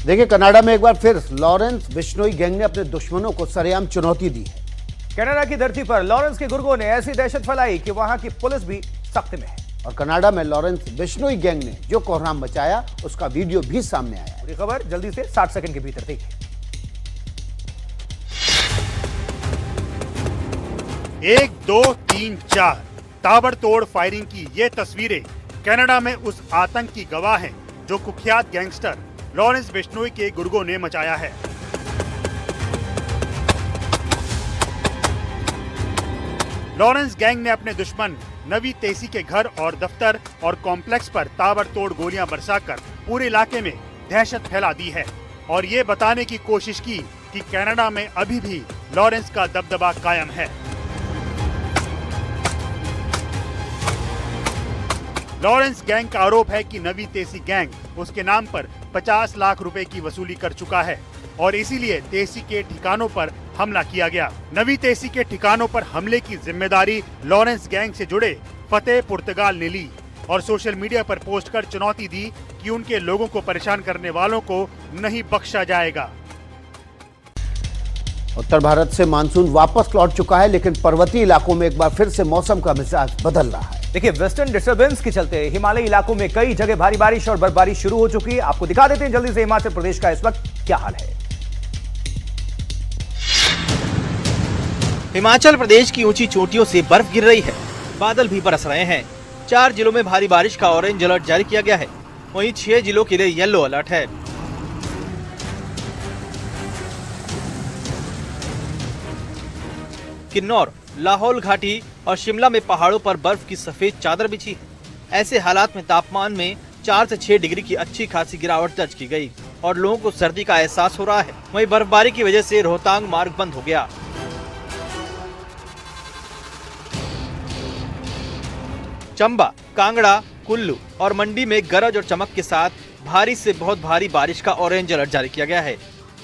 देखिए, कनाडा में एक बार फिर लॉरेंस बिश्नोई गैंग ने अपने दुश्मनों को सरेआम चुनौती दी है। कनाडा की धरती पर लॉरेंस के गुर्गों ने ऐसी दहशत फैलाई कि वहां की पुलिस भी सख्त में है। और कनाडा में लॉरेंस बिश्नोई गैंग ने जो कोहराम मचाया, उसका वीडियो भी सामने आया है। पूरी खबर जल्दी से 60 सेकंड के भीतर देखिए। 1, 2, 3, 4 ताबड़तोड़ फायरिंग की ये तस्वीरें कनाडा में उस आतंक की गवाह हैं जो कुख्यात गैंगस्टर लॉरेंस बिश्नोई के गुर्गों ने मचाया है। लॉरेंस गैंग ने अपने दुश्मन नवी तेसी के घर और दफ्तर और कॉम्प्लेक्स पर ताबड़तोड़ गोलियां बरसाकर पूरे इलाके में दहशत फैला दी है और ये बताने की कोशिश की कि कनाडा में अभी भी लॉरेंस का दबदबा कायम है। लॉरेंस गैंग का आरोप है कि नवी तेसी गैंग उसके नाम पर 50 लाख रुपए की वसूली कर चुका है और इसीलिए तेसी के ठिकानों पर हमला किया गया। नवी तेसी के ठिकानों पर हमले की जिम्मेदारी लॉरेंस गैंग से जुड़े फतेह पुर्तगाल ने ली और सोशल मीडिया पर पोस्ट कर चुनौती दी कि उनके लोगों को परेशान करने वालों को नहीं बख्शा जाएगा। उत्तर भारत से मानसून वापस लौट चुका है, लेकिन पर्वतीय इलाकों में एक बार फिर से मौसम का मिजाज बदल रहा है। देखिए, वेस्टर्न डिस्टर्बेंस के चलते हिमालयी इलाकों में कई जगह भारी बारिश और बर्फबारी शुरू हो चुकी है। आपको दिखा देते हैं जल्दी से हिमाचल प्रदेश का इस वक्त क्या हाल है। हिमाचल प्रदेश की ऊंची चोटियों से बर्फ गिर रही है, बादल भी बरस रहे हैं। 4 जिलों में भारी बारिश का ऑरेंज अलर्ट जारी किया गया है, वहीं 6 जिलों के लिए येलो अलर्ट है। किन्नौर, लाहौल घाटी और शिमला में पहाड़ों पर बर्फ की सफेद चादर बिछी है। ऐसे हालात में तापमान में 4 से 6 डिग्री की अच्छी खासी गिरावट दर्ज की गई और लोगों को सर्दी का एहसास हो रहा है। वहीं बर्फबारी की वजह से रोहतांग मार्ग बंद हो गया। चंबा, कांगड़ा, कुल्लू और मंडी में गरज और चमक के साथ भारी से बहुत भारी बारिश का ऑरेंज अलर्ट जारी किया गया है।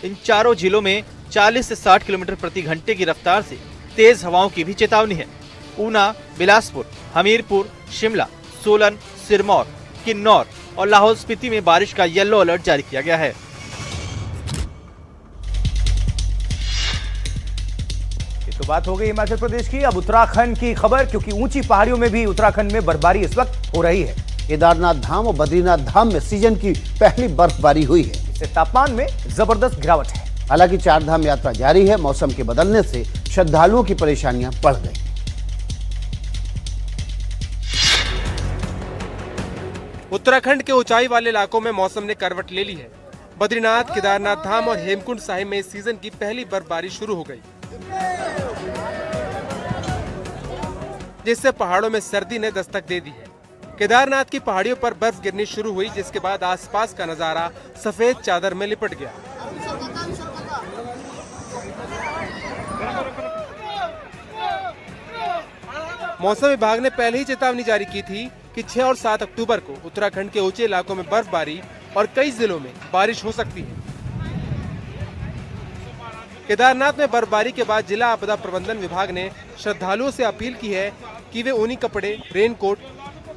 इन चारों जिलों में 40 से 60 किलोमीटर प्रति घंटे की रफ्तार से तेज हवाओं की भी चेतावनी है। ऊना, बिलासपुर, हमीरपुर, शिमला, सोलन, सिरमौर, किन्नौर और लाहौल स्पीति में बारिश का येलो अलर्ट जारी किया गया है। तो बात हो गई हिमाचल प्रदेश की। अब उत्तराखंड की खबर, क्योंकि ऊंची पहाड़ियों में भी उत्तराखंड में बर्फबारी इस वक्त हो रही है। केदारनाथ धाम और बद्रीनाथ धाम में सीजन की पहली बर्फबारी हुई है। इससे तापमान में जबरदस्त गिरावट है। हालांकि 4 धाम यात्रा जारी है। मौसम के बदलने से श्रद्धालुओं की परेशानियां बढ़ गई। उत्तराखंड के ऊंचाई वाले इलाकों में मौसम ने करवट ले ली है। बद्रीनाथ, केदारनाथ धाम और हेमकुंड साहिब में इस सीजन की पहली बर्फबारी शुरू हो गई, जिससे पहाड़ों में सर्दी ने दस्तक दे दी है। केदारनाथ की पहाड़ियों पर बर्फ गिरनी शुरू हुई, जिसके बाद आसपास का नजारा सफेद चादर में लिपट गया। मौसम विभाग ने पहले ही चेतावनी जारी की थी कि 6 और 7 अक्टूबर को उत्तराखंड के ऊंचे इलाकों में बर्फबारी और कई जिलों में बारिश हो सकती है। केदारनाथ में बर्फबारी के बाद जिला आपदा प्रबंधन विभाग ने श्रद्धालुओं से अपील की है कि वे ऊनी कपड़े, रेनकोट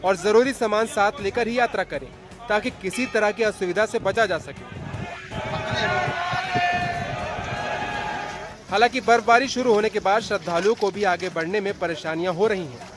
और जरूरी सामान साथ लेकर ही यात्रा करें, ताकि किसी तरह की असुविधा से बचा जा सके। हालांकि बर्फबारी शुरू होने के बाद श्रद्धालुओं को भी आगे बढ़ने में परेशानियां हो रही हैं।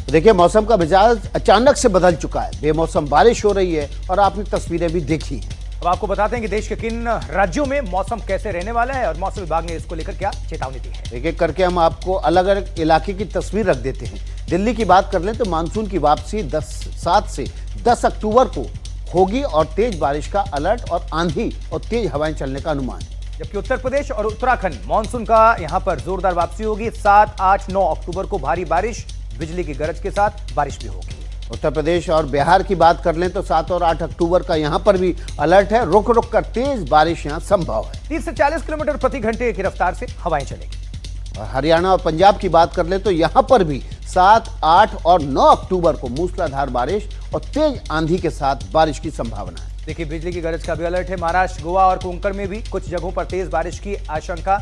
देखिए, मौसम का मिजाज अचानक से बदल चुका है। बेमौसम बारिश हो रही है और आपने तस्वीरें भी देखी हैं। अब आपको बताते हैं कि देश के किन राज्यों में मौसम कैसे रहने वाला है और मौसम विभाग ने इसको लेकर क्या चेतावनी दी है। एक एक करके हम आपको अलग अलग इलाके की तस्वीर रख देते हैं। दिल्ली की बात कर लें तो मानसून की वापसी 7 से 10 अक्टूबर को होगी और तेज बारिश का अलर्ट और आंधी और तेज हवाएं चलने का अनुमान है। जबकि उत्तर प्रदेश और उत्तराखंड मानसून का यहां पर जोरदार वापसी होगी। 7, 8, 9 अक्टूबर को भारी बारिश, बिजली की गरज के साथ बारिश भी होगी। उत्तर प्रदेश और बिहार की बात कर लें तो 7 और 8 अक्टूबर का यहां पर भी अलर्ट है। रुक रुक कर तेज बारिश यहां संभव है। 30 से 40 किलोमीटर प्रति घंटे की रफ्तार से हवाएं चलेगी। और हरियाणा और पंजाब की बात कर लें तो यहां पर भी 7, 8 और 9 अक्टूबर को मूसलाधार बारिश और तेज आंधी के साथ बारिश की संभावना है। देखिए, बिजली की गरज का भी अलर्ट है। महाराष्ट्र, गोवा और कोंकण में भी कुछ जगहों पर तेज बारिश की आशंका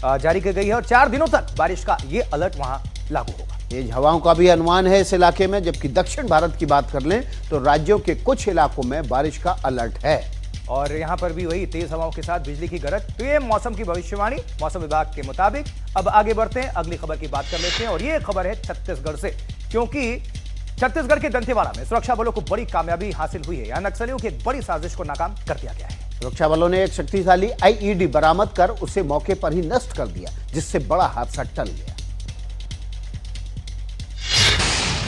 जारी की गई है और 4 दिनों तक बारिश का ये अलर्ट वहां लागू होगा। तेज हवाओं का भी अनुमान है इस इलाके में, जबकि दक्षिण भारत की बात कर लें तो राज्यों के कुछ इलाकों में बारिश का अलर्ट है। और यहां पर भी वही तेज हवाओं के साथ बिजली की गरज। तो ये मौसम की भविष्यवाणी मौसम विभाग के मुताबिक। अब आगे बढ़ते हैं, अगली खबर की बात कर लेते हैं और ये खबर है छत्तीसगढ़ से, क्योंकि छत्तीसगढ़ के दंतेवाड़ा में सुरक्षा बलों को बड़ी कामयाबी हासिल हुई है। यहां नक्सलियों की एक बड़ी साजिश को नाकाम कर दिया गया है। सुरक्षा बलों ने एक शक्तिशाली आईईडी बरामद कर उसे मौके पर ही नष्ट कर दिया, जिससे बड़ा हादसा टल गया।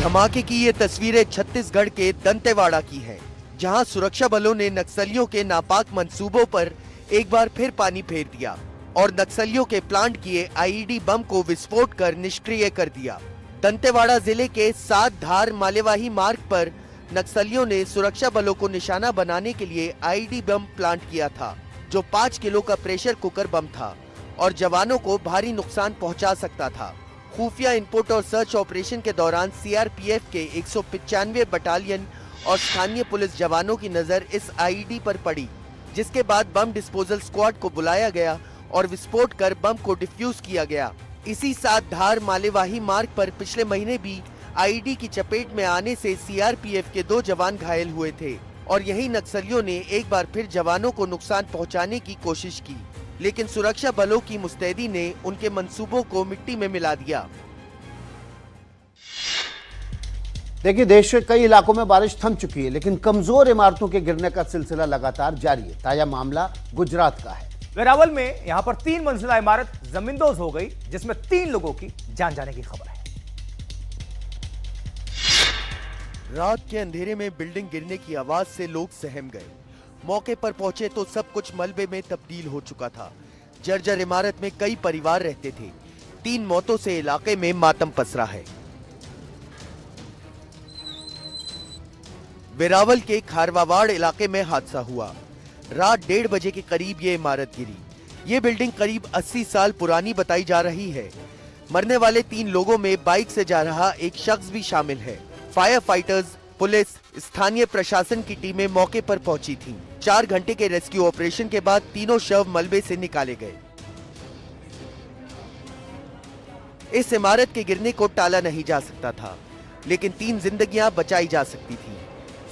धमाके की ये तस्वीरें छत्तीसगढ़ के दंतेवाड़ा की हैं, जहां सुरक्षा बलों ने नक्सलियों के नापाक मंसूबों पर एक बार फिर पानी फेर दिया और नक्सलियों के प्लांट किए आईईडी बम को विस्फोट कर निष्क्रिय कर दिया। दंतेवाड़ा जिले के 7 धार मालेवाही मार्ग पर नक्सलियों ने सुरक्षा बलों को निशाना बनाने के लिए आईईडी बम प्लांट किया था, जो 5 किलो का प्रेशर कुकर बम था और जवानों को भारी नुकसान पहुंचा सकता था। खुफिया इनपुट और सर्च ऑपरेशन के दौरान सीआरपीएफ के 195 बटालियन और स्थानीय पुलिस जवानों की नजर इस आईईडी पर पड़ी, जिसके बाद बम डिस्पोजल स्क्वाड को बुलाया गया और विस्फोट कर बम को डिफ्यूज किया गया। इसी 7 धार मालेवाही मार्ग पर पिछले महीने भी आईईडी की चपेट में आने से सीआरपीएफ के 2 जवान घायल हुए थे और यही नक्सलियों ने एक बार फिर जवानों को नुकसान पहुंचाने की कोशिश की, लेकिन सुरक्षा बलों की मुस्तैदी ने उनके मंसूबों को मिट्टी में मिला दिया। देखिए, देश के कई इलाकों में बारिश थम चुकी है, लेकिन कमजोर इमारतों के गिरने का सिलसिला लगातार जारी है। ताजा मामला गुजरात का है। वेरावल में यहां पर 3 मंजिला इमारत जमींदोज हो गई, जिसमें 3 लोगों की जान जाने की खबर है। रात के अंधेरे में बिल्डिंग गिरने की आवाज से लोग सहम गए। मौके पर पहुंचे तो सब कुछ मलबे में तब्दील हो चुका था। जर्जर इमारत में कई परिवार रहते थे। 3 मौतों से इलाके में मातम पसरा है। वेरावल के खारवावाड़ इलाके में हादसा हुआ। रात 1:30 बजे के करीब ये इमारत गिरी। ये बिल्डिंग करीब 80 साल पुरानी बताई जा रही है। मरने वाले 3 लोगों में बाइक से जा रहा एक शख्स भी शामिल है। फायर फाइटर्स, पुलिस, स्थानीय प्रशासन की टीमें मौके पर पहुंची थीं। 4 घंटे के रेस्क्यू ऑपरेशन के बाद तीनों शव मलबे से निकाले गए। इस इमारत के गिरने को टाला नहीं जा सकता था, लेकिन 3 जिंदगियां बचाई जा सकती थीं।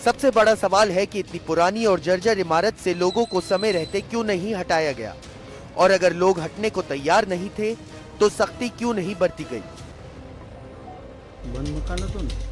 सबसे बड़ा सवाल है कि इतनी पुरानी और जर्जर इमारत से लोगों को समय रहते क्यों नहीं हटाया गया, और अगर लोग हटने को तैयार नहीं थे तो सख्ती क्यों नहीं बरती गई। बंद मकान तो नहीं।